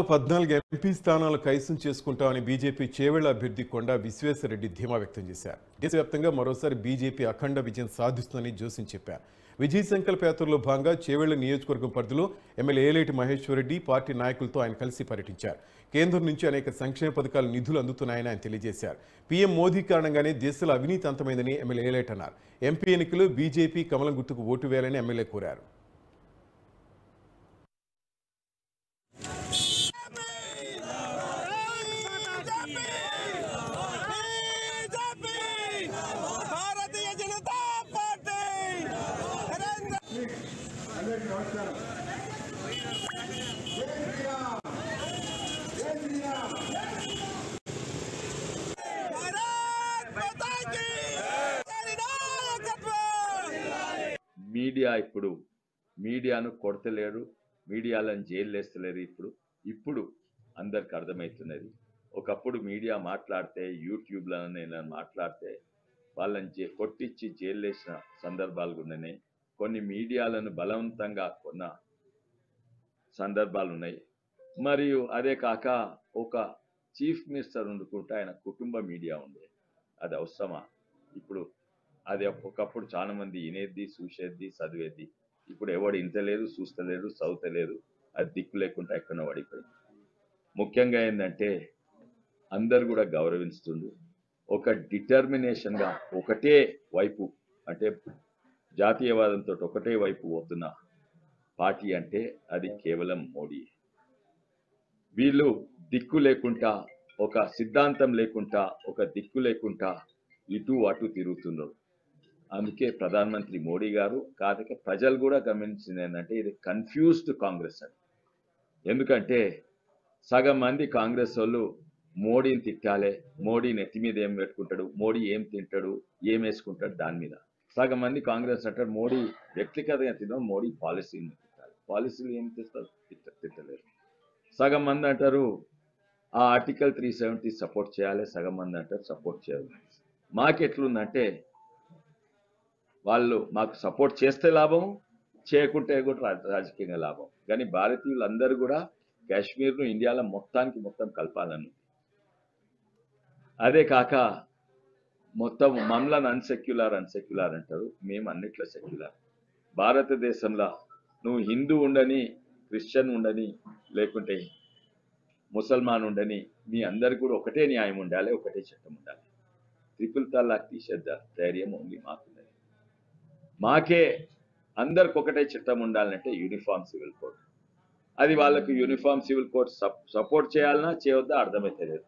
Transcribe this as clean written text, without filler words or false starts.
14 MP స్థానాలు కైసం చేసుకుంటామని BJP Chevella అభ్యర్థి కొండా విశ్వేశ్వరరెడ్డి ధీమా వ్యక్తం చేశారు. దేశవ్యాప్తంగా మరోసారి బీజేపీ అఖండ విజయం సాధిస్తుందని జోసిన్ చెప్పారు. విజయ సంకల్ప యాత్రలో భాగంగా చేవెళ్ల నియోజకవర్గం పరిధిలో ఎమ్మెల్యే ఏలేటి మహేశ్వరరెడ్డి పార్టీ నాయకులతో ఆయన కలిసి పర్యటించారు. కేంద్రం నుంచి అనేక సంక్షేమ పథకాలు నిధులు అందుతున్నాయని ఆయన తెలియజేశారు. పీఎం మోదీ కారణంగానే దేశంలో అవినీతి అంతమైందని ఎమ్మెల్యే ఏలేటి అన్నారు. ఎంపీ ఎన్నికలు బీజేపీ కమలం గుర్తుకు ఓటు వేయాలని ఎమ్మెల్యే కోరారు. మీడియా ఇప్పుడు మీడియాను కొడతలేరు, మీడియాలను జైలు వేస్తలేరు. ఇప్పుడు అందరికి అర్థమవుతున్నది. ఒకప్పుడు మీడియా మాట్లాడితే యూట్యూబ్లో నేను మాట్లాడితే వాళ్ళని కొట్టించి జైలు వేసిన సందర్భాలు ఉన్నాయి. కొన్ని మీడియాలను బలవంతంగా కొన్న సందర్భాలు ఉన్నాయి. మరియు అదే కాక ఒక చీఫ్ మినిస్టర్ ఉండుకుంటే ఆయన కుటుంబ మీడియా ఉండే, అది అవసరమా? ఇప్పుడు అది ఒకప్పుడు చాలా మంది వినేది, చూసేది, చదివేది. ఇప్పుడు ఎవడు ఇంటలేరు, చూస్తలేరు, చదువుతలేరు. అది దిక్కు లేకుండా ఎక్కడో పడిపోయింది. ముఖ్యంగా ఏంటంటే అందరు కూడా గౌరవిస్తుండ్రు. ఒక డిటర్మినేషన్గా ఒకటే వైపు అంటే జాతీయవాదంతో ఒకటే వైపు పోతున్న పార్టీ అంటే అది కేవలం మోడీ. వీళ్ళు దిక్కు లేకుండా, ఒక సిద్ధాంతం లేకుండా, ఒక దిక్కు లేకుండా ఇటు అటు తిరుగుతున్నారు. అందుకే ప్రధానమంత్రి మోడీ గారు కాదక ప్రజలు కూడా గమనించింది ఏంటంటే ఇది కన్ఫ్యూజ్డ్ కాంగ్రెస్ అని. ఎందుకంటే సగం మంది కాంగ్రెస్ వాళ్ళు మోడీని తిట్టాలి, మోడీ నెత్తి మీద ఏం పెట్టుకుంటాడు, మోడీ ఏం తింటాడు, ఏం వేసుకుంటాడు దాని మీద. సగం మంది కాంగ్రెస్ అంటారు మోడీ వ్యక్తిగతంగా తిన్నాం, మోడీ పాలసీని తిట్టాలి. పాలసీలు ఏం తిస్తారు, తిట్టలేరు. సగం మంది అంటారు ఆ ఆర్టికల్ 370 సపోర్ట్ చేయాలి, సగం మంది అంటారు సపోర్ట్ చేయాలి. మాకెట్లుందంటే వాళ్ళు మాకు సపోర్ట్ చేస్తే లాభం, చేయకుంటే కూడా రాజకీయంగా లాభం. కానీ భారతీయులందరూ కూడా కాశ్మీర్ను ఇండియాలో మొత్తం కలపాలని. అదే కాక మొత్తం మమ్మల్ని అన్సెక్యులర్ అంటారు, మేము అన్నిట్లో సెక్యులర్. భారతదేశంలో నువ్వు హిందూ ఉండని, క్రిస్టియన్ ఉండని, లేకుంటే ముసల్మాన్ ఉండని, మీ అందరికి కూడా ఒకటే న్యాయం ఉండాలి, ఒకటే చట్టం ఉండాలి. ట్రిపుల్ తలాక్ తీసేద్దాం ధైర్యం ఓన్లీ మాకున్నది. మాకే అందరికి ఒకటే చట్టం ఉండాలంటే యూనిఫామ్ సివిల్ కోడ్. అది వాళ్ళకు యూనిఫామ్ సివిల్ కోడ్ సపోర్ట్ చేయాలన్నా చేయవద్దా అర్థమైతే లేదు.